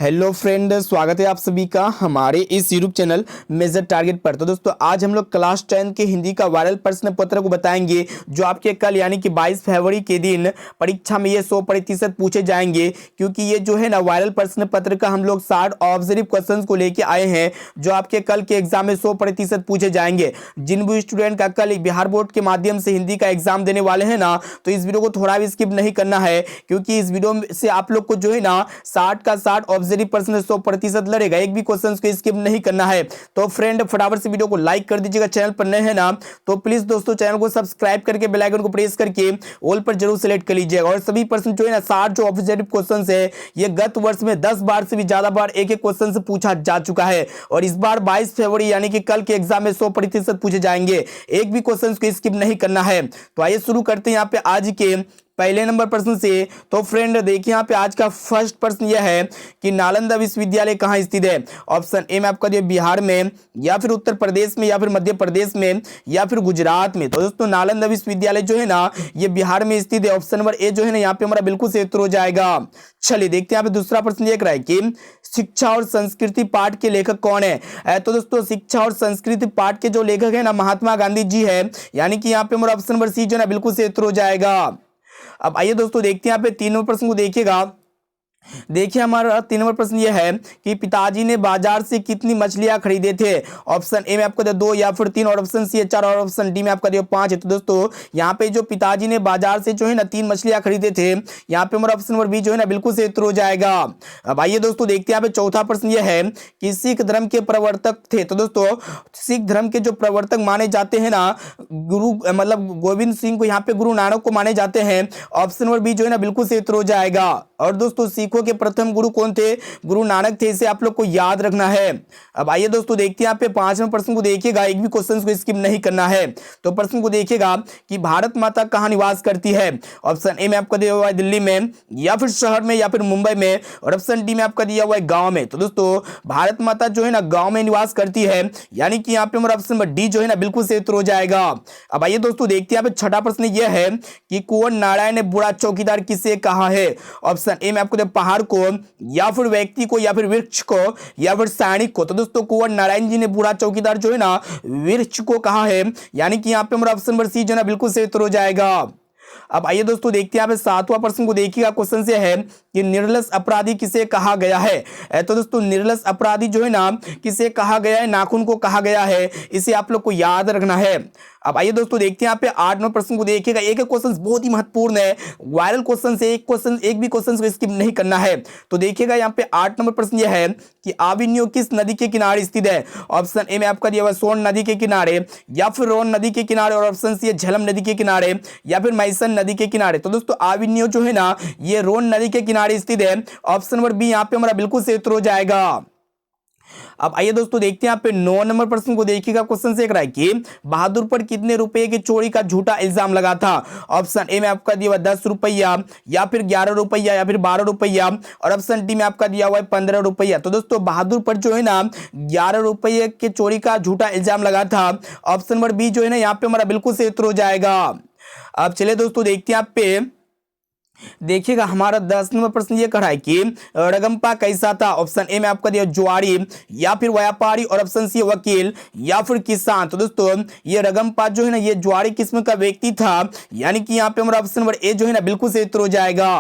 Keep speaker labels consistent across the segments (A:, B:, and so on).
A: Hello friend, स्वागत है आप सभी का हमारे इस यूट्यूब चैनल मेजर टारगेट पर। तो दोस्तों, आज हम लोग क्लास 10 के हिंदी का वायरल प्रश्न पत्र को बताएंगे जो आपके कल यानी कि 22 फरवरी के दिन परीक्षा में ये 100% पूछे जाएंगे। क्योंकि ये जो है ना वायरल प्रश्न पत्र का हम लोग 60 ऑब्जर्व क्वेश्चन को लेके आए हैं जो आपके कल के एग्जाम में 100% पूछे जाएंगे। जिन भी स्टूडेंट का कल बिहार बोर्ड के माध्यम से हिंदी का एग्जाम देने वाले हैं ना, तो इस वीडियो को थोड़ा भी स्किप नहीं करना है, क्योंकि इस वीडियो से आप लोग को जो है ना 60 का 60 ऑब्जर्व 100% लड़ेगा। एक भी क्वेश्चन को स्किप नहीं करना है। तो फ्रेंड, फटाफट से वीडियो को लाइक कर दीजिएगा। चैनल पर नए हैं ना तो प्लीज दोस्तों चैनल को सब्सक्राइब करके बेल आइकन को प्रेस करके ऑल पर जरूर सेलेक्ट कर लीजिएगा। और सभी प्रश्न जो है ना 60 जो ऑब्जर्व क्वेश्चन है, ये गत वर्ष में 10 बार से भी ज्यादा बार एक एक क्वेश्चन से पूछा जा चुका है। और इस बार 22 फरवरी यानी कि कल के एग्जाम में 100% पूछे जाएंगे। एक भी क्वेश्चन को स्किप नहीं करना है। तो आइए शुरू करते हैं यहाँ पे आज के पहले नंबर प्रश्न से। तो फ्रेंड देखिए, यहाँ पे आज का फर्स्ट प्रश्न यह है कि नालंदा विश्वविद्यालय कहाँ स्थित है। ऑप्शन ए में आपका दिया बिहार में, या फिर उत्तर प्रदेश में, या फिर मध्य प्रदेश में, या फिर गुजरात में। तो दोस्तों, नालंदा विश्वविद्यालय जो है ना ये बिहार में स्थित है। ऑप्शन नंबर ए जो है ना यहाँ पे हमारा बिल्कुल सही उत्तर हो जाएगा। चलिए देखते हैं यहाँ पे दूसरा प्रश्न ये कह रहा है कि शिक्षा और संस्कृति पाठ के लेखक कौन है। तो दोस्तों, शिक्षा और संस्कृति पाठ के जो लेखक है ना महात्मा गांधी जी है। यानी कि यहाँ पे हमारा ऑप्शन नंबर सी जो है ना बिल्कुल सही उत्तर हो जाएगा। अब आइए दोस्तों देखते हैं यहाँ पे 3 नंबर प्रश्न को देखिएगा। देखिए, हमारा 3 नंबर प्रश्न यह है कि पिताजी ने बाजार से कितनी मछलियां खरीदे थे। ऑप्शन ए में आपको दिया 2 या फिर 3, और ऑप्शन सी 4, और ऑप्शन डी में आपका दिया 5 है। तो दोस्तों, यहाँ पे जो पिताजी ने बाजार से जो है ना 3 मछलियां खरीदे थे, यहाँ पे हमारा ऑप्शन नंबर बी जो है ना बिल्कुल सही उत्तर हो जाएगा। अब आइए दोस्तों देखते हैं यहाँ पे चौथा प्रश्न यह है कि सिख धर्म के प्रवर्तक थे। तो दोस्तों, सिख धर्म के जो प्रवर्तक माने जाते हैं ना गुरु मतलब गोविंद सिंह को यहाँ पे गुरु नानक को माने जाते हैं। ऑप्शन नंबर बी जो है ना बिल्कुल सही उत्तर हो जाएगा। और दोस्तों, सिखों के प्रथम गुरु कौन थे? गुरु नानक थे। इसे आप लोग को याद रखना है। अब आइए दोस्तों देखते हैं यहाँ पे 5वें प्रश्न को देखिएगा। एक भी क्वेश्चन को स्किप नहीं करना है। तो प्रश्न को देखिएगा कि भारत माता कहाँ निवास करती है। ऑप्शन ए में आपका दिया हुआ है दिल्ली में, या फिर शहर में, या फिर मुंबई में, और ऑप्शन डी में आपका दिया हुआ है गांव में। तो दोस्तों, भारत माता जो है ना गांव में निवास करती है। यानी कि यहाँ पे हमारा ऑप्शन नंबर डी जो है ना बिल्कुल सही उत्तर हो जाएगा। अब आइए दोस्तों देखते हैं यहाँ पे छठा प्रश्न यह है कि कुंवर नारायण ने बुरा चौकीदार किसे कहा है। ऑप्शन ए में आपको पहाड़ को, या फिर व्यक्ति को, या फिर वृक्ष को, या फिर सैनिक को। तो दोस्तों, कुंवर नारायण जी ने बुरा चौकीदार जो है ना वृक्ष को कहा है। यानी कि यहाँ पे हमारा ऑप्शन नंबर सी जो है ना बिल्कुल सही उत्तर हो जाएगा। अब आइए दोस्तों देखते हैं यहाँ पे 7वां प्रश्न को देखिएगा। क्वेश्चन से है कि निर्लस अपराधी किसे कहा गया है। तो दोस्तों, निर्लस अपराधी जो है ना किसे कहा गया है? नाखून को कहा गया है। इसे आप लोग को याद रखना है। अब आइए दोस्तों देखते हैं यहाँ पे 8 नंबर प्रश्न को देखिएगा। एक क्वेश्चन बहुत ही महत्वपूर्ण है, वायरल क्वेश्चन से एक भी क्वेश्चन को स्किप नहीं करना है। तो देखिएगा यहाँ पे 8 नंबर प्रश्न यह है कि आविन्यो किस नदी के किनारे स्थित है। ऑप्शन ए में आपका दिया हुआ सोन नदी के किनारे, या फिर रोन नदी के किनारे, और ऑप्शन सी झेलम नदी के किनारे, या फिर मैसन नदी के किनारे। तो दोस्तों, आविन्यो जो है ना ये रोन नदी के किनारे स्थित है। ऑप्शन नंबर बी यहाँ पे हमारा बिल्कुल सही उत्तर हो जाएगा। अब आइए दोस्तों देखते हैं यहाँ पे 9 नंबर प्रश्न को देखिएगा। क्वेश्चन से है कि बहादुर पर कितने रुपए की चोरी का झूठा इल्जाम लगा था। ऑप्शन ए में आपका दिया हुआ 10 रुपया, या फिर 11 रुपया, या फिर 12 रुपया, और ऑप्शन डी में आपका दिया हुआ है 15 रुपया। तो दोस्तों, बहादुर पर जो है ना 11 रुपये के चोरी का झूठा इल्जाम लगा था। ऑप्शन नंबर बी जो है ना यहाँ पे हमारा बिल्कुल सही उत्तर हो जाएगा। अब चलिए दोस्तों देखते हैं यहाँ पे देखिएगा हमारा 10 नंबर प्रश्न ये कहा है कि रगम्पा कैसा था। ऑप्शन ए में आपका दिया जुआरी, या फिर व्यापारी, और ऑप्शन सी वकील, या फिर किसान। तो दोस्तों, ये रगम्पा जो है ना ये जुआरी किस्म का व्यक्ति था। यानी कि यहाँ पे हमारा ऑप्शन नंबर ए जो है ना बिल्कुल सही उत्तर हो जाएगा।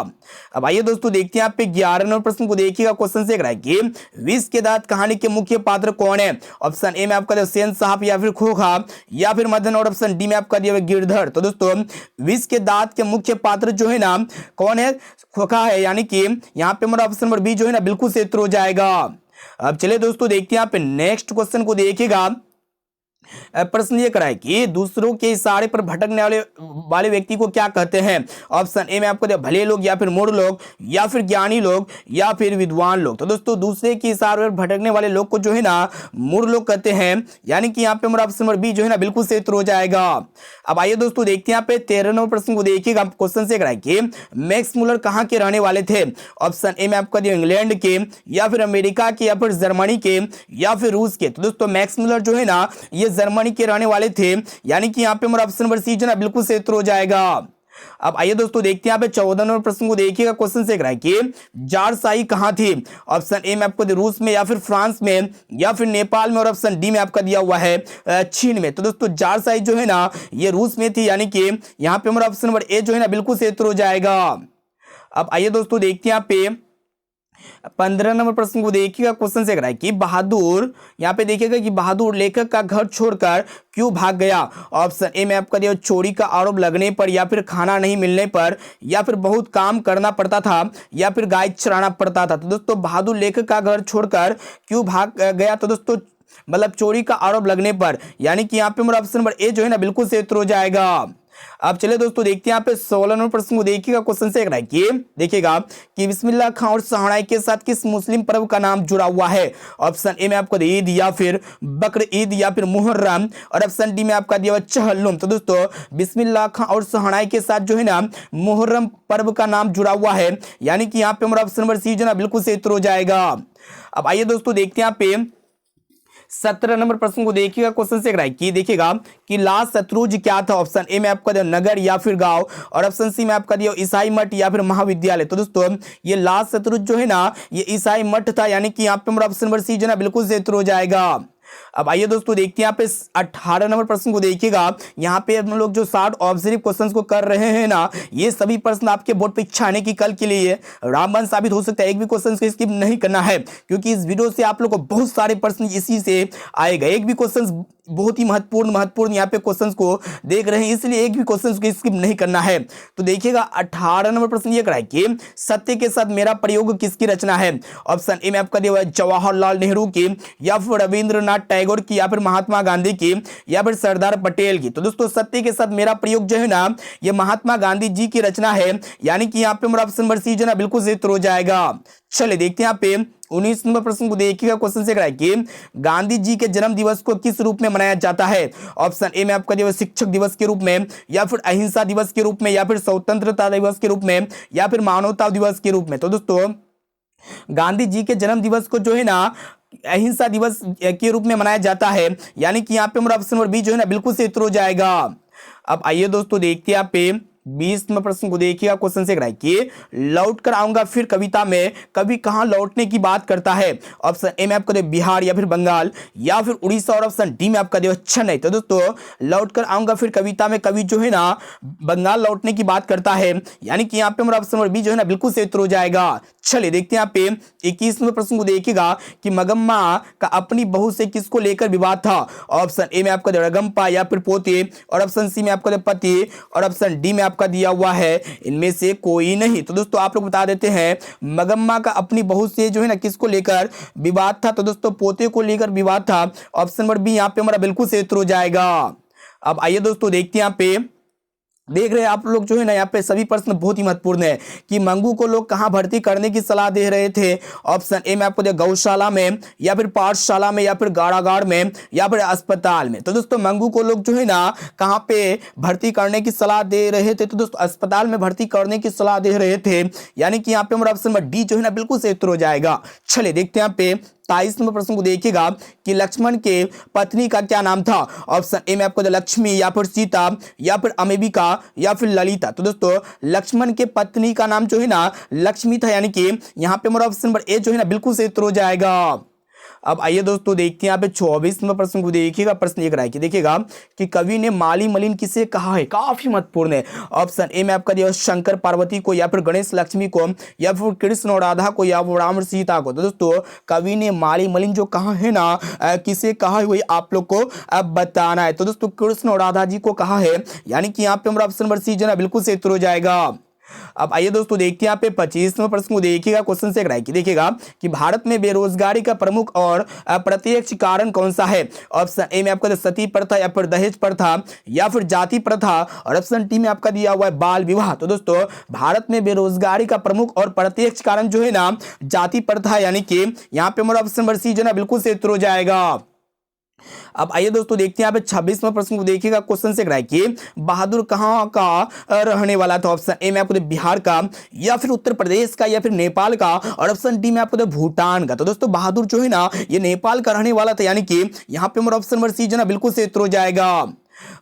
A: अब आइए दोस्तों देखते हैं यहाँ पे 11 नंबर प्रश्न को देखिएगा। क्वेश्चन से कहा है कि विष के दांत कहानी के मुख्य पात्र कौन है। ऑप्शन ए में आपका दिया सेन साहब, या फिर खोखा, या फिर मदन, और ऑप्शन डी में आपका दिया गिरधर। तो दोस्तों, विष के दांत के मुख्य पात्र जो है ना कौन है? खोखा है। यानी कि यहाँ पे हमारा ऑप्शन नंबर बी जो है ना बिल्कुल सही उत्तर हो जाएगा। अब चलिए दोस्तों देखते हैं यहाँ पे नेक्स्ट क्वेश्चन को देखिएगा। प्रश्न ये करा है कि दूसरों के इशारे पर भटकने वाले व्यक्ति को क्या कहते हैं। ऑप्शन ए में आपको दिया भले लोग, या फिर मूढ़ लोग, या फिर ज्ञानी लोग, या फिर विद्वान लोग। तो दोस्तों, दूसरे के इशारे पर भटकने वाले लोग को जो है ना मूढ़ लोग कहते हैं। यानी कि यहाँ पे हमारा ऑप्शन नंबर बी जो है ना बिल्कुल सही उत्तर हो जाएगा। अब आइए दोस्तों देखते हैं यहाँ पे 13 नंबर प्रश्न को देखिएगा। क्वेश्चन से करा है कि मैक्स मुलर कहाँ के रहने वाले थे। ऑप्शन ए में आपका दिया इंग्लैंड के, या फिर अमेरिका के, या फिर जर्मनी के, या फिर रूस के। तो दोस्तों, मैक्स मुलर जो है ना ये जर्मनी के रहने वाले थे। यानी कि यहाँ पे हमारा ऑप्शन नंबर सी जो है ना बिल्कुल सही उत्तर हो जाएगा। अब आइए दोस्तों देखते हैं यहाँ पे 14 नंबर प्रश्न को देखिएगा। क्वेश्चन से रहा है कि जारशाही कहाँ थी? ऑप्शन ए में आपको रूस में, या फिर फ्रांस में, या फिर नेपाल में, और ऑप्शन डी में आपका दिया हुआ है चीन में। तो दोस्तों जारशाही जो है ना ये रूस में थी, यानी कि यहाँ पे हमारा ऑप्शन नंबर ए जो है ना बिल्कुल सही उत्तर हो जाएगा। अब आइए दोस्तों देखते हैं यहाँ पे 15 नंबर प्रश्न को देखिएगा। क्वेश्चन से रहा है कि बहादुर, यहाँ पे देखिएगा कि बहादुर लेखक का घर छोड़कर क्यों भाग गया? ऑप्शन ए में आपका दिया चोरी का आरोप लगने पर, या फिर खाना नहीं मिलने पर, या फिर बहुत काम करना पड़ता था, या फिर गाय चराना पड़ता था। तो दोस्तों बहादुर लेखक का घर छोड़कर क्यों भाग गया? तो दोस्तों मतलब चोरी का आरोप लगने पर, यानी कि यहाँ पे हमारा ऑप्शन नंबर ए जो है ना बिल्कुल सही उत्तर हो जाएगा। अब चलिए दोस्तों देखते हैं यहाँ पे 16 नंबर प्रश्न को देखिएगा। क्वेश्चन से रहा है कि देखिएगा कि बिस्मिल्लाह खां और शहनाई के साथ किस मुस्लिम पर्व का नाम जुड़ा हुआ है? ऑप्शन ए में आपको ईद, या फिर बकर ईद, या फिर मुहर्रम, और ऑप्शन डी में आपका दिया हुआ चहल्लुम। तो दोस्तों बिस्मिल्लाह खां और शहनाई के साथ जो है ना मुहर्रम पर्व का नाम जुड़ा हुआ है, यानी कि यहाँ पे हमारा ऑप्शन नंबर सी जो है ना बिल्कुल सही उत्तर हो जाएगा। अब आइए दोस्तों देखते हैं यहाँ पे 17 नंबर प्रश्न को देखिएगा। क्वेश्चन से कि देखिएगा कि लाल शत्रुंज क्या था? ऑप्शन ए में आपका दिया नगर, या फिर गांव, और ऑप्शन सी में आपका दिया ईसाई मठ, या फिर महाविद्यालय। तो दोस्तों ये लाल शत्रुंज जो है ना ये ईसाई मठ था, यानी कि यहाँ पे हमारा ऑप्शन नंबर सी जो है ना बिल्कुल सही उत्तर हो जाएगा। अब आइए दोस्तों देखते हैं यहाँ पे 18 नंबर प्रश्न को देखिएगा। यहाँ पे हम लोग जो 60 ऑब्जर्व क्वेश्चंस को कर रहे हैं ना, ये सभी प्रश्न आपके बोर्ड परीक्षा आने की कल के लिए रामबाण साबित हो सकता है। एक भी क्वेश्चन को स्किप नहीं करना है, क्योंकि इस वीडियो से आप लोग को बहुत सारे प्रश्न इसी से आएगा। एक भी क्वेश्चन बहुत ही महत्वपूर्ण यहाँ पे क्वेश्चंस को देख रहे हैं, इसलिए एक भी क्वेश्चंस को स्किप नहीं करना है। तो देखिएगा 18 नंबर प्रश्न ये कराए कि सत्य के साथ मेरा प्रयोग किसकी रचना है? ऑप्शन ए में आपका दिया हुआ है जवाहरलाल नेहरू की, या फिर रविंद्रनाथ टैगोर की, या फिर महात्मा गांधी की, या फिर सरदार पटेल की। तो दोस्तों सत्य के साथ मेरा प्रयोग जो है ना ये महात्मा गांधी जी की रचना है, यानी कि यहाँ पे हमारा ऑप्शन नंबर सी जो है ना बिल्कुल सही उत्तर हो जाएगा। चलिए देखते हैं यहाँ पे 19 नंबर प्रश्न को देखिएगा। क्वेश्चन से कराए कि गांधी जी के जन्म दिवस को किस रूप में मनाया जाता है? ऑप्शन ए में आपका दिया शिक्षक दिवस के रूप में, या फिर अहिंसा दिवस के रूप में, या फिर स्वतंत्रता दिवस के रूप में, या फिर मानवता दिवस के रूप में। तो दोस्तों गांधी जी के जन्म दिवस को जो है ना अहिंसा दिवस के रूप में मनाया जाता है, यानी कि यहाँ पे हमारा ऑप्शन नंबर बी जो है ना बिल्कुल सही उत्तर हो जाएगा। अब आइए दोस्तों देखते हैं यहाँ पे 20 नंबर प्रश्न को देखिएगा। क्वेश्चन से कि लौट कर आऊंगा फिर कविता में कवि कहां लौटने की बात करता है? ऑप्शन ए में आपको दे बिहार, या फिर बंगाल, या फिर उड़ीसा, और ऑप्शन डी में आपका दे चेन्नई। तो दोस्तों लौट कर आऊंगा फिर कविता में कवि जो है ना बंगाल लौटने की बात करता है, यानी कि यहाँ पे हमारा ऑप्शन नंबर बी जो है ना बिल्कुल सही उत्तर हो जाएगा। चलिए देखते हैं यहाँ पे 21 नंबर प्रश्न को देखिएगा कि मगम्मा का अपनी बहू से किसको लेकर विवाद था? ऑप्शन ए में आपका रगम्पा, या फिर पोते, और ऑप्शन सी में आपका पति, और ऑप्शन डी में का दिया हुआ है इनमें से कोई नहीं। तो दोस्तों आप लोग बता देते हैं मगम्मा का अपनी बहू से जो है ना किसको लेकर विवाद था? तो दोस्तों पोते को लेकर विवाद था। ऑप्शन नंबर बी यहाँ पे हमारा बिल्कुल सही उत्तर हो जाएगा। अब आइए दोस्तों देखते हैं यहाँ पे देख रहे हैं आप लोग जो है ना यहाँ पे सभी प्रश्न बहुत ही महत्वपूर्ण है कि मंगू को लोग कहां भर्ती करने की सलाह दे रहे थे? ऑप्शन ए में आपको दिया गौशाला में, या फिर पाठशाला में, या फिर कारागार में, या फिर अस्पताल में। तो दोस्तों मंगू को लोग जो है ना कहां पे भर्ती करने की सलाह दे रहे थे? तो दोस्तों अस्पताल में भर्ती करने की सलाह दे रहे थे, यानी कि यहाँ पे हमारा ऑप्शन नंबर डी जो है ना बिल्कुल सही उत्तर हो जाएगा। चलिए देखते हैं यहाँ पे 23 नंबर प्रश्न को देखिएगा कि लक्ष्मण के पत्नी का क्या नाम था? ऑप्शन ए में आपको लक्ष्मी, या फिर सीता, या फिर अमेबिका, या फिर ललिता। तो दोस्तों लक्ष्मण के पत्नी का नाम जो है ना लक्ष्मी था, यानी कि यहाँ पे हमारा ऑप्शन नंबर ए जो है ना बिल्कुल सही उत्तर हो जाएगा। अब आइए दोस्तों देखते हैं यहाँ पे 24 नंबर प्रश्न को देखिएगा। प्रश्न ये कराए कि देखिएगा कि कवि ने माली मलिन किसे कहा है? काफी महत्वपूर्ण है। ऑप्शन ए में आपका दिया शंकर पार्वती को, या फिर गणेश लक्ष्मी को, या फिर कृष्ण और राधा को, या फिर राम सीता को। तो दोस्तों कवि ने माली मलिन जो कहा है ना किसे कहा है वही आप लोग को अब बताना है। तो दोस्तों कृष्ण और राधा जी को कहा है, यानी कि यहाँ पे हमारा ऑप्शन नंबर सी जो है बिल्कुल सही उत्तर हो जाएगा। अब आइए दोस्तों देखते हैं यहाँ पे 25 नंबर प्रश्न को देखिएगा। क्वेश्चन से कि देखिएगा कि भारत में बेरोजगारी का प्रमुख और प्रत्यक्ष कारण कौन सा है? ऑप्शन ए में आपका सती प्रथा, या फिर दहेज प्रथा, या फिर जाति प्रथा, और ऑप्शन डी में आपका दिया हुआ है बाल विवाह। तो दोस्तों भारत में बेरोजगारी का प्रमुख और प्रत्यक्ष कारण जो है ना जाति प्रथा, यानी कि यहाँ पे हमारा ऑप्शन नंबर सी जो है ना बिल्कुल सही उत्तर हो जाएगा। अब आइए दोस्तों देखते हैं यहाँ पे 26वां प्रश्न को देखिएगा। क्वेश्चन से कि बहादुर कहाँ का रहने वाला था? ऑप्शन ए में आपको बिहार का, या फिर उत्तर प्रदेश का, या फिर नेपाल का, और ऑप्शन डी में आपको भूटान का। तो दोस्तों बहादुर जो है ना ये नेपाल का रहने वाला था, यानी कि यहाँ पे हमारा ऑप्शन नंबर सी जो है ना बिल्कुल सही उत्तर हो जाएगा।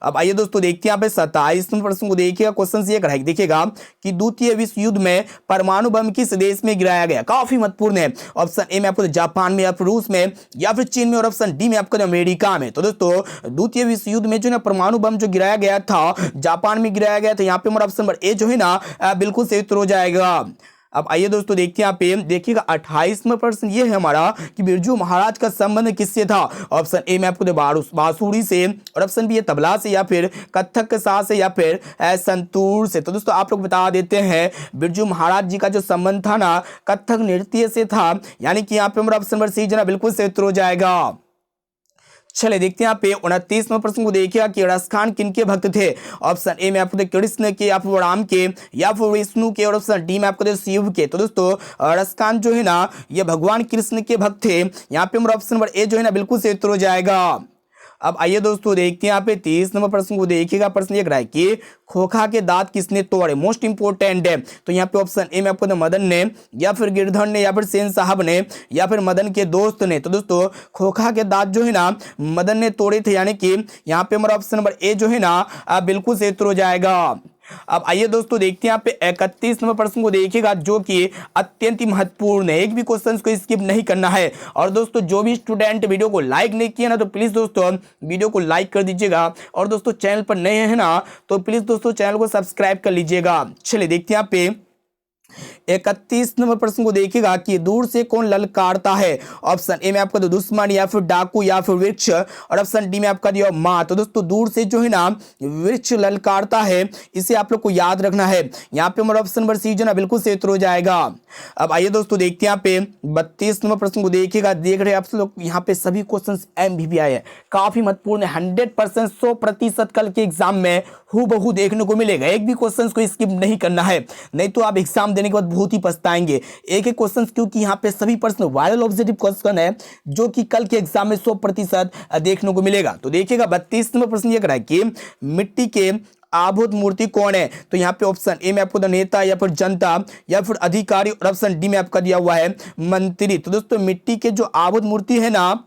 A: अब आइए दोस्तों देखते हैं यहाँ पे 27वें प्रश्न को देखिएगा। क्वेश्चन ये देखिएगा कि द्वितीय विश्व युद्ध में परमाणु बम किस देश में गिराया गया। काफी महत्वपूर्ण है। ऑप्शन ए में आपको जापान में, या फिर रूस में, या फिर चीन में, और ऑप्शन डी में आपको अमेरिका में। तो दोस्तों द्वितीय विश्व युद्ध में जो ना परमाणु बम जो गिराया गया था जापान में गिराया गया था। यहाँ पे हमारा ऑप्शन नंबर ए जो है ना बिल्कुल सही उत्तर हो जाएगा। अब आइए दोस्तों देखते हैं यहाँ पे देखिएगा 28वां प्रश्न ये है हमारा कि बिरजू महाराज का संबंध किससे था। ऑप्शन ए में आपको बांसुरी से, और ऑप्शन बी है तबला से, या फिर कथक के साथ से, या फिर संतूर से। तो दोस्तों आप लोग बता देते हैं बिरजू महाराज जी का जो संबंध था ना कथक नृत्य से था, यानी कि यहाँ पे हमारा ऑप्शन नंबर सी जो ना बिल्कुल सही उत्तर हो जाएगा। चले देखते हैं यहाँ पे 29वां प्रश्न को देखिएगा कि रसखान किनके भक्त थे। ऑप्शन ए में आपको कृष्ण के, या फिर राम के, या फिर विष्णु के, और ऑप्शन डी में आपको शिव के। तो दोस्तों रसखान जो है ना ये भगवान कृष्ण के भक्त थे। यहाँ पे हमारा ऑप्शन नंबर ए जो है ना बिल्कुल सही उत्तर हो जाएगा। अब आइए दोस्तों देखते हैं यहाँ पे 30 नंबर प्रश्न को देखिएगा। प्रश्न ये रहा है कि खोखा के दांत किसने तोड़े। मोस्ट इंपोर्टेंट है। तो यहाँ पे ऑप्शन ए में आपको मदन ने, या फिर गिरधर ने, या फिर सेन साहब ने, या फिर मदन के दोस्त ने। तो दोस्तों खोखा के दांत जो है ना मदन ने तोड़े थे, यानी कि यहाँ पे हमारा ऑप्शन नंबर ए जो है ना बिल्कुल सही उत्तर हो जाएगा। अब आइए दोस्तों देखते हैं यहाँ पे 31 नंबर प्रश्न को देखिएगा जो कि अत्यंत ही महत्वपूर्ण है। एक भी क्वेश्चन को स्किप नहीं करना है। और दोस्तों जो भी स्टूडेंट वीडियो को लाइक नहीं किया ना तो प्लीज दोस्तों वीडियो को लाइक कर दीजिएगा, और दोस्तों चैनल पर नए हैं ना तो प्लीज दोस्तों चैनल को सब्सक्राइब कर लीजिएगा। चलिए देखते हैं यहाँ पे 31 नंबर प्रश्न को देखिएगा कि दूर से कौन ललकारता है। ऑप्शन ए में आपका दुश्मन, या फिर डाकू, या फिर वृक्ष, और ऑप्शन डी में आपका दिया माँ। तो दोस्तों दूर से जो है ना वृक्ष ललकारता है, इसे आप लोग को याद रखना है। यहाँ पे हमारा ऑप्शन नंबर सी जो ना बिल्कुल सही उत्तर हो जाएगा। अब आइए दोस्तों देखते हैं यहाँ पे 32 नंबर प्रश्न को देखिएगा। देख रहे हैं आप लोग यहाँ पे सभी क्वेश्चन MVBI है, काफी महत्वपूर्ण है। 100% 100% कल के एग्जाम में हूबहू देखने को मिलेगा। एक भी क्वेश्चन को स्किप नहीं करना है, नहीं तो आप एग्जाम देने के बाद बहुत ही पछताएंगे। एक एक क्वेश्चन, क्योंकि यहाँ पे सभी प्रश्न वायरल ऑब्जेक्टिव क्वेश्चन है जो कि कल के एग्जाम में 100% देखने को मिलेगा। तो देखिएगा 32 नंबर प्रश्न ये करा कि मिट्टी के आभूत मूर्ति कौन है। तो यहाँ पे ऑप्शन ए में आपको नेता, या फिर जनता, या फिर अधिकारी, और ऑप्शन डी में आपका दिया हुआ है मंत्री। तो दोस्तों मिट्टी के जो आभूत मूर्ति है ना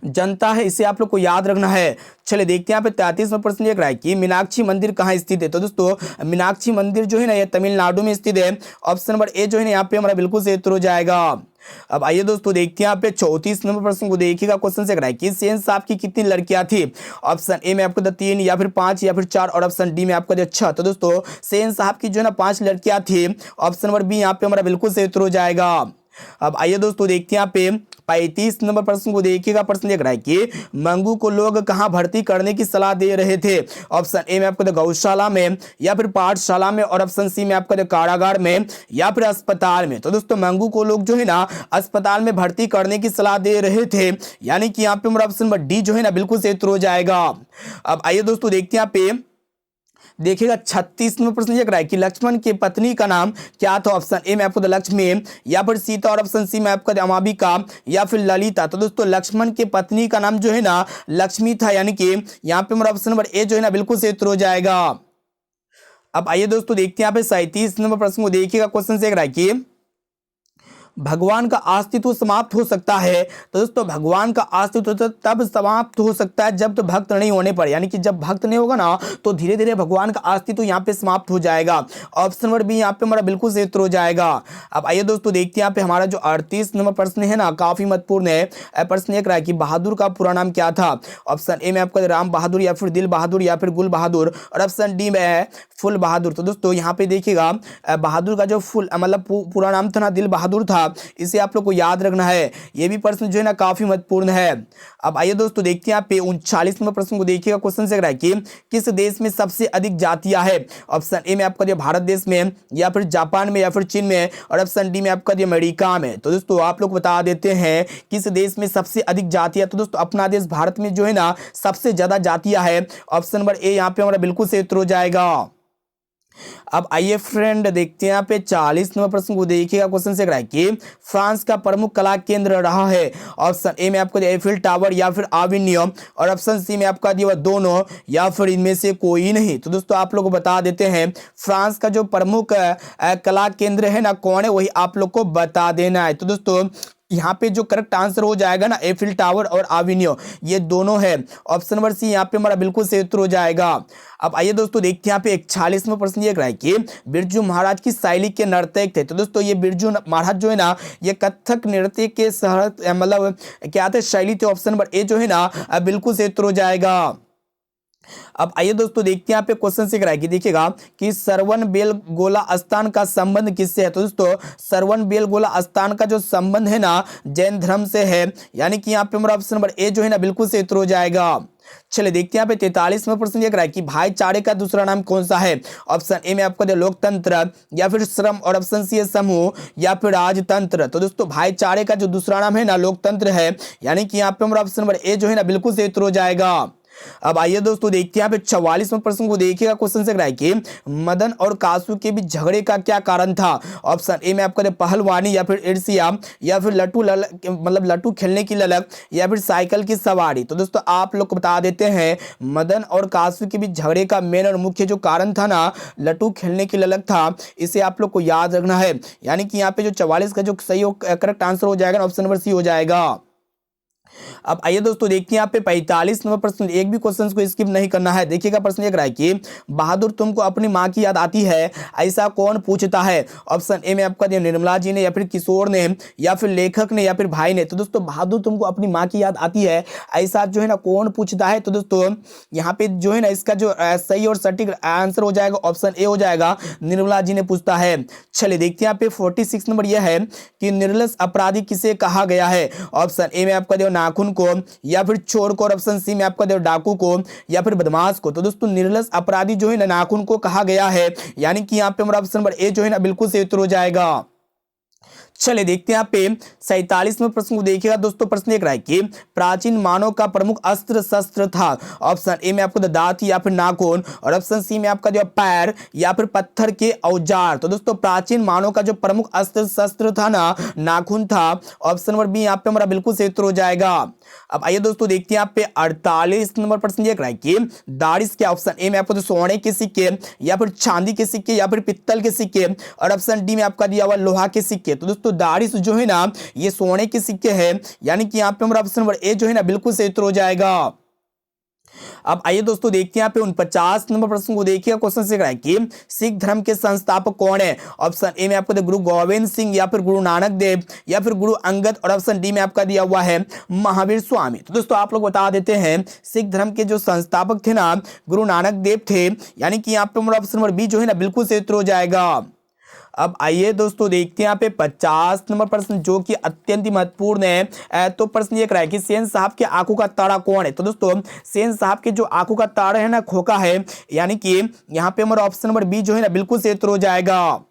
A: जनता है, इसे आप लोग को याद रखना है। चलिए देखते हैं यहाँ पे 33वां प्रश्न ये रहा है कि मीनाक्षी मंदिर कहाँ स्थित है। तो दोस्तों मीनाक्षी मंदिर जो है ना ये तमिलनाडु में स्थित है। ऑप्शन नंबर ए जो है ना यहाँ पे हमारा बिल्कुल सही उत्तर हो जाएगा। अब आइए दोस्तों देखते हैं यहाँ पे 34 नंबर प्रश्न को देखिएगा। क्वेश्चन से रहा है कि सेन साहब की कितनी लड़कियां थी। ऑप्शन ए में आपको 3, या फिर 5, या फिर 4, और ऑप्शन डी में आपको 6। तो दोस्तों सेन साहब की जो है ना 5 लड़कियां थी। ऑप्शन नंबर बी यहाँ पे हमारा बिल्कुल सही उत्तर हो जाएगा। अब आइए दोस्तों देखते हैं यहाँ पे 35 नंबर प्रश्न को देखिएगा। प्रश्न देख रहा है कि मंगू को लोग कहां भर्ती करने की सलाह दे रहे थे। ऑप्शन ए में आपको गौशाला में, या फिर पाठशाला में, और ऑप्शन सी में आपको कारागार में, या फिर अस्पताल में। तो दोस्तों मंगू को लोग जो है ना अस्पताल में भर्ती करने की सलाह दे रहे थे, यानी कि यहाँ पे हमारा ऑप्शन नंबर डी जो है ना बिल्कुल सही उत्तर हो जाएगा। अब आइए दोस्तों देखते हैं यहाँ पे देखिएगा 36 नंबर प्रश्न ये रहा है कि लक्ष्मण की पत्नी का नाम क्या था। ऑप्शन ए में आपको लक्ष्मी, या फिर सीता, और ऑप्शन सी में आपको अमाबिका, या फिर ललिता। तो दोस्तों लक्ष्मण की पत्नी का नाम जो है ना लक्ष्मी था, यानी कि यहाँ पे हमारा ऑप्शन नंबर ए जो है ना बिल्कुल सही उत्तर हो जाएगा। अब आइए दोस्तों देखते हैं यहाँ पे 37 नंबर प्रश्न को देखिएगा। क्वेश्चन से रहा है कि भगवान का अस्तित्व समाप्त हो सकता है। तो दोस्तों भगवान का अस्तित्व तब समाप्त हो सकता है जब तो भक्त नहीं होने पर, यानी कि जब भक्त नहीं होगा ना तो धीरे धीरे भगवान का अस्तित्व यहाँ पे समाप्त हो जाएगा। ऑप्शन नंबर बी यहाँ पे हमारा बिल्कुल सही उत्तर हो जाएगा। अब आइए दोस्तों देखते हैं यहाँ पे हमारा जो 38 नंबर प्रश्न है ना काफी महत्वपूर्ण है। प्रश्न एक रहा है कि बहादुर का पूरा नाम क्या था। ऑप्शन ए में आपका राम बहादुर, या फिर दिल बहादुर, या फिर गुल बहादुर, और ऑप्शन डी में है फुल बहादुर। तो दोस्तों यहाँ पे देखिएगा बहादुर का जो फुल मतलब पूरा नाम था ना दिल बहादुर था, इसे आप लोग को याद रखना है। ये भी प्रश्न जो है ना काफी महत्वपूर्ण है। अब आइए दोस्तों देखते हैं यहाँ पे 39 नंबर प्रश्न को देखिएगा। क्वेश्चन से रहा है कि किस देश में सबसे अधिक जातियां है। ऑप्शन ए में आपका दिया भारत देश में, या फिर जापान में, या फिर चीन में, और ऑप्शन डी में आपका दिया अमेरिका में। तो दोस्तों आप लोग बता देते हैं किस देश में सबसे अधिक जातियां। तो दोस्तों अपना देश भारत में जो है ना सबसे ज्यादा जातियां है। ऑप्शन नंबर ए यहाँ पे हमारा बिल्कुल सही उत्तर हो जाएगा। अब आइए फ्रेंड देखते हैं यहाँ पे 40 नंबर प्रश्न को देखिएगा। क्वेश्चन से रहा है कि फ्रांस का प्रमुख कला केंद्र रहा है। ऑप्शन ए में आपको एफिल टावर, या फिर आविनियम, और ऑप्शन सी में आपका दिया दोनों, या फिर इनमें से कोई नहीं। तो दोस्तों आप लोग को बता देते हैं फ्रांस का जो प्रमुख कला केंद्र है ना कौन है, वही आप लोग को बता देना है। तो दोस्तों यहाँ पे जो करेक्ट आंसर हो जाएगा ना एफिल टावर और आविनियो, ये दोनों है। ऑप्शन नंबर सी यहाँ पे हमारा बिल्कुल सही उत्तर हो जाएगा। अब आइए दोस्तों देखते हैं यहाँ पे 41वां प्रश्न ये है कि बिरजू महाराज की शैली के नर्तक थे। तो दोस्तों ये बिरजू महाराज जो है ना ये कथक नृत्य के मतलब क्या थे शैली थे। ऑप्शन नंबर ए जो है ना बिल्कुल सही उत्तर हो जाएगा। अब आइए दोस्तों देखते हैं यहाँ पे क्वेश्चन से कराएगी, देखिएगा कि सरवन बेलगोला स्थान का संबंध किससे है। तो दोस्तों सरवन बेलगोला स्थान का जो संबंध है ना जैन धर्म से है, यानी कि यहाँ पे हमारा ऑप्शन नंबर ए जो है ना बिल्कुल से उत्तर हो जाएगा। चलिए देखते हैं यहाँ पे 43वां प्रश्न ये है कि भाईचारे का दूसरा नाम कौन सा है। ऑप्शन ए में आपको दे लोकतंत्र, या फिर श्रम, और ऑप्शन सी है समूह, या फिर राजतंत्र। तो दोस्तों भाईचारे का जो दूसरा नाम है ना लोकतंत्र है, यानी कि यहाँ पे हमारा ऑप्शन नंबर ए जो है ना बिल्कुल से उत्तर हो जाएगा। अब आइए दोस्तों देखते हैं यहाँ पे 44वां प्रश्न को देखिएगा। क्वेश्चन से है कि मदन और कासू के बीच झगड़े का क्या कारण था। ऑप्शन ए में आपको दे पहलवानी, या फिर ईर्ष्या, या फिर मतलब लट्टू खेलने की ललक, या फिर साइकिल की सवारी। तो दोस्तों आप लोग को बता देते हैं मदन और कासू के बीच झगड़े का मेन और मुख्य जो कारण था ना लट्टू खेलने की ललक था। इसे आप लोग को याद रखना है, यानी कि यहाँ पे जो 44 का जो सही करेक्ट आंसर हो जाएगा ऑप्शन नंबर सी हो जाएगा। अब आइए दोस्तों देखते हैं यहाँ पे 45वां प्रश्न, एक भी क्वेश्चन को स्किप नहीं करना है। देखिएगा प्रश्न ये है कि बहादुर तुमको अपनी माँ की याद आती है ऐसा कौन पूछता है। ऑप्शन ए में आपका दिया निर्मला जी ने, या फिर किशोर ने, या फिर लेखक ने, या फिर भाई ने। तो दोस्तों बहादुर तुमको अपनी माँ की याद आती है ऐसा जो है ना कौन पूछता है। तो दोस्तों यहाँ पे जो है ना इसका जो सही और सटीक आंसर हो जाएगा ऑप्शन ए हो जाएगा, निर्मला जी ने पूछता है। चलिए देखते हैं यहाँ पे 46 नंबर यह है कि निर्लस अपराधी किसे कहा गया है। ऑप्शन ए में आपका दिया नाखून को, या फिर चोर को, और ऑप्शन सी में आपका दे डाकू को, या फिर बदमाश को। तो दोस्तों निर्लस अपराधी जो है ना नाखून को कहा गया है, यानी कि यहाँ पे हमारा ऑप्शन नंबर ए जो है ना बिल्कुल सही उत्तर हो जाएगा। चलिए देखते हैं यहाँ पे 47वें प्रश्न को देखिएगा दोस्तों। प्रश्न एक रहा है कि प्राचीन मानव का प्रमुख अस्त्र शस्त्र था। ऑप्शन ए में आपको दांत, या फिर नाखून, और ऑप्शन सी में आपका जो पैर, या फिर पत्थर के औजार। तो दोस्तों प्राचीन मानव का जो प्रमुख अस्त्र शस्त्र था ना नाखून था। ऑप्शन नंबर बी यहाँ पे हमारा बिल्कुल सही उत्तर हो जाएगा। अब आइए दोस्तों देखते हैं यहाँ पे 48 नंबर प्रश्न ये है कि दारिश के ऑप्शन ए में आपको सोने के सिक्के, या फिर चांदी के सिक्के, या फिर पित्तल के सिक्के, और ऑप्शन डी में आपका दिया हुआ लोहा के सिक्के। तो दोस्तों दारिश जो है ना ये सोने के सिक्के हैं, यानी कि यहाँ पे हमारा ऑप्शन नंबर ए जो है ना बिल्कुल सही उत्तर हो जाएगा। अब आइए दोस्तों देखते हैं यहाँ पे 49 नंबर प्रश्न को देखिएगा। क्वेश्चन से है कि सिख धर्म के संस्थापक कौन है। ऑप्शन ए में आपको गुरु गोविंद सिंह, या फिर गुरु नानक देव, या फिर गुरु अंगद, और ऑप्शन डी में आपका दिया हुआ है महावीर स्वामी। तो दोस्तों आप लोग बता देते हैं सिख धर्म के जो संस्थापक थे ना गुरु नानक देव थे, यानी कि यहाँ पे हमारा ऑप्शन नंबर बी जो है ना बिल्कुल सही उत्तर हो जाएगा। अब आइए दोस्तों देखते हैं यहाँ पे 50 नंबर प्रश्न जो कि अत्यंत ही महत्वपूर्ण है। तो प्रश्न ये है कि सेन साहब के आंखों का तारा कौन है। तो दोस्तों सेन साहब के जो आंखों का तारा है ना खोखा है, यानी कि यहाँ पे हमारा ऑप्शन नंबर बी जो है ना बिल्कुल सही उत्तर हो जाएगा।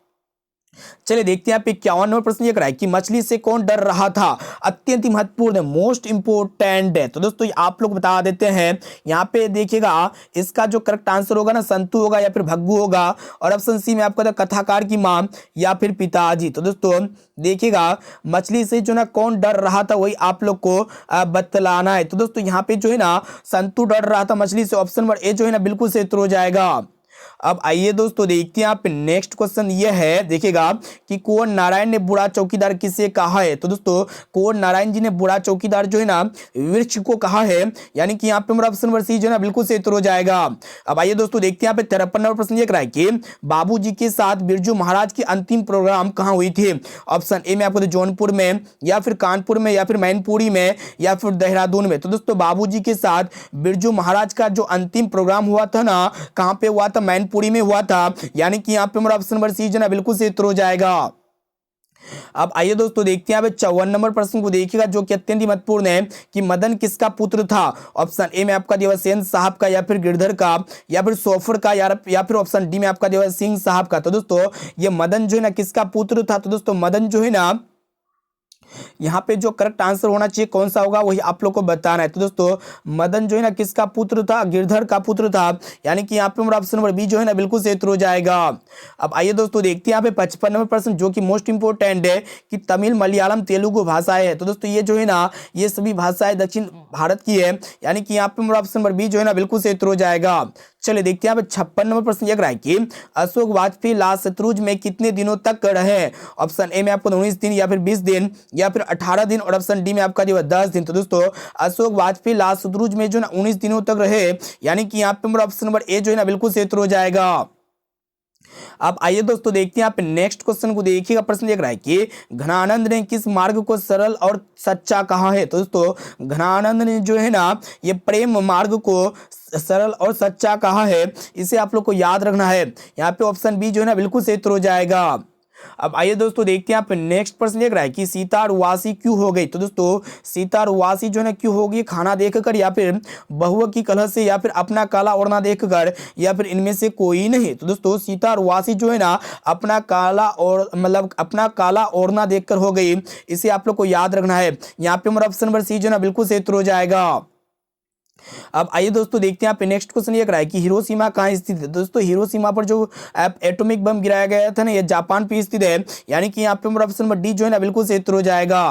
A: चलिए देखते हैं 51 नंबर प्रश्न ये है कि मछली से कौन डर रहा था। अत्यंत ही महत्वपूर्ण है, मोस्ट इंपोर्टेंट है। तो दोस्तों आप लोग बता देते हैं यहाँ पे देखिएगा इसका जो करेक्ट आंसर होगा ना संतु होगा, या फिर भग्गू होगा, और ऑप्शन सी में आपका कथाकार की मां, या फिर पिताजी। तो दोस्तों देखिएगा मछली से जो ना कौन डर रहा था वही आप लोग को बतलाना है। तो दोस्तों यहाँ पे जो है ना संतु डर रहा था मछली से। ऑप्शन नंबर ए जो है ना बिल्कुल सही उत्तर हो जाएगा। अब आइए दोस्तों देखते हैं आप नेक्स्ट क्वेश्चन ये है, देखिएगा कि कुंवर नारायण ने बुढ़ा चौकीदार किसे कहा है। तो दोस्तों कुंवर नारायण जी ने बुढ़ा चौकीदार जो है ना वृक्ष को कहा है, यानी कि यहाँ पे हमारा ऑप्शन नंबर सी जो है ना बिल्कुल सही उत्तर हो जाएगा। अब आइए दोस्तों देखते हैं यहाँ पे 53 नंबर प्रश्न ये है कि बाबूजी के साथ बिरजू महाराज की अंतिम प्रोग्राम कहाँ हुई थी। ऑप्शन ए में आपको जौनपुर में, या फिर कानपुर में, या फिर मैनपुरी में, या फिर देहरादून में। तो दोस्तों बाबूजी के साथ बिरजू महाराज का जो अंतिम प्रोग्राम हुआ था ना कहाँ पे हुआ था, मैनपुरी में हुआ था, यानी कि यहाँ पे हमारा ऑप्शन नंबर सी जो है बिल्कुल सही उत्तर हो जाएगा। अब आइए दोस्तों देखते हैं 54 नंबर प्रश्न को देखिएगा जो कि अत्यंत ही महत्वपूर्ण है कि मदन किसका पुत्र था। ऑप्शन ए में आपका दिया सेन साहब का, या फिर गिरधर का, या फिर सोफर का, या फिर ऑप्शन डी में आपका दिया सिंह साहब का। तो दोस्तों ये मदन जो है ना किसका पुत्र था। तो दोस्तों मदन जो है ना यहाँ पे जो करेक्ट आंसर होना चाहिए कौन सा होगा वही आप लोग को बताना है। तो दोस्तों मदन जो है ना किसका पुत्र था, गिरधर का पुत्र था, यानी कि यहाँ पे हमारा ऑप्शन नंबर बी जो है ना बिल्कुल सही उत्तर हो जाएगा। अब आइए दोस्तों देखते हैं यहाँ पे 55 नंबर प्रश्न जो कि मोस्ट इंपोर्टेंट है कि तमिल, मलयालम, तेलुगु भाषाएं है। तो दोस्तों ये जो है ना ये सभी भाषाएं दक्षिण भारत की है, यानी कि यहाँ पे हमारा ऑप्शन नंबर बी जो है ना बिल्कुल सही उत्तर हो जाएगा। चलिए देखते हैं यहाँ पे 56 नंबर प्रश्न यह है कि अशोक वाजपेयी लाल शत्रुंज में कितने दिनों तक रहे। ऑप्शन ए में आपको 19 दिन, या फिर 20 दिन, या फिर 18 दिन और ऑप्शन डी में आपका जो है 10 दिन। तो दोस्तों अशोक वाजपेयी लाल सतलुज में जो है ना 19 दिनों तक रहे, यानी कि यहाँ पे ऑप्शन नंबर ए जो है ना बिल्कुल सही उत्तर हो जाएगा। अब आइए दोस्तों देखते हैं यहाँ पे नेक्स्ट क्वेश्चन को। देखिएगा प्रश्न देख रहा है कि घनानंद ने किस मार्ग को सरल और सच्चा कहा है। तो दोस्तों घनानंद ने जो है ना ये प्रेम मार्ग को सरल और सच्चा कहा है, इसे आप लोग को याद रखना है। यहाँ पे ऑप्शन बी जो है ना बिल्कुल सही उत्तर हो जाएगा। अब आइए दोस्तों देखते हैं यहाँ पे नेक्स्ट प्रश्न देख रहा है कि सीता रुआसी क्यों हो गई। तो दोस्तों सीता रुआसी जो है ना क्यों हो गई, खाना देखकर या फिर बहुआ की कलह से या फिर अपना काला ओढ़ना देखकर या फिर इनमें से कोई नहीं। तो दोस्तों सीता रुआसी जो है ना अपना काला और मतलब अपना काला ओढ़ना देखकर हो गई, इसे आप लोग को याद रखना है। यहाँ पे हमारा ऑप्शन नंबर सी जो है ना बिल्कुल सही उत्तर हो जाएगा। अब आइए दोस्तों देखते हैं यहाँ पे नेक्स्ट क्वेश्चन ये रहा है कि हिरोशिमा कहाँ स्थित है। दोस्तों हिरोशिमा पर जो एटॉमिक बम गिराया गया था ना, ये जापान पे स्थित है, यानी कि यहाँ पे हमारा ऑप्शन नंबर डी जो है ना बिल्कुल सही उत्तर हो जाएगा।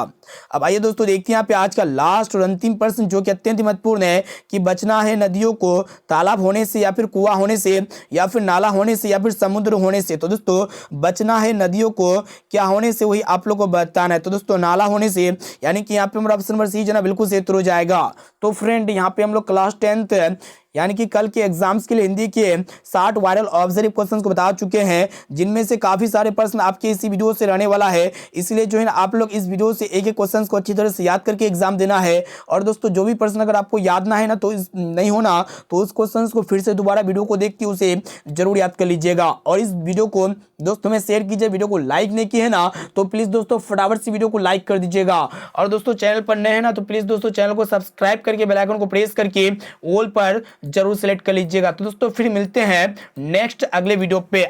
A: अब आइए दोस्तों देखते हैं यहाँ पे आज का लास्ट और अंतिम प्रश्न जो कि अत्यंत महत्वपूर्ण है कि बचना है नदियों को तालाब होने से या फिर कुआं होने से या फिर नाला होने से या फिर समुद्र होने से। तो दोस्तों बचना है नदियों को क्या होने से, वही आप लोग को बताना है। तो दोस्तों नाला होने से, यानी कि यहाँ पे हमारा ऑप्शन नंबर सी जो है ना बिल्कुल सही उत्तर हो जाएगा। तो फ्रेंड यहाँ पे हम लोग क्लास 10th यानी कि कल के एग्जाम्स के लिए हिंदी के 60 वायरल ऑब्जर्व क्वेश्चंस को बता चुके हैं, जिनमें से काफी सारे प्रश्न आपके इसी वीडियो से रहने वाला है। इसलिए जो है ना आप लोग इस वीडियो से एक एक क्वेश्चंस को अच्छी तरह से याद करके एग्जाम देना है। और दोस्तों जो भी प्रश्न अगर आपको याद ना है ना तो नहीं होना तो उस क्वेश्चंस को फिर से दोबारा वीडियो को देख के उसे जरूर याद कर लीजिएगा। और इस वीडियो को दोस्तों में शेयर कीजिए। वीडियो को लाइक नहीं किए है ना तो प्लीज दोस्तों फटाफट से वीडियो को लाइक कर दीजिएगा। और दोस्तों चैनल पर नए हैं ना तो प्लीज दोस्तों चैनल को सब्सक्राइब करके बेल आइकन को प्रेस करके ऑल पर जरूर सेलेक्ट कर लीजिएगा। तो दोस्तों फिर मिलते हैं नेक्स्ट अगले वीडियो पे।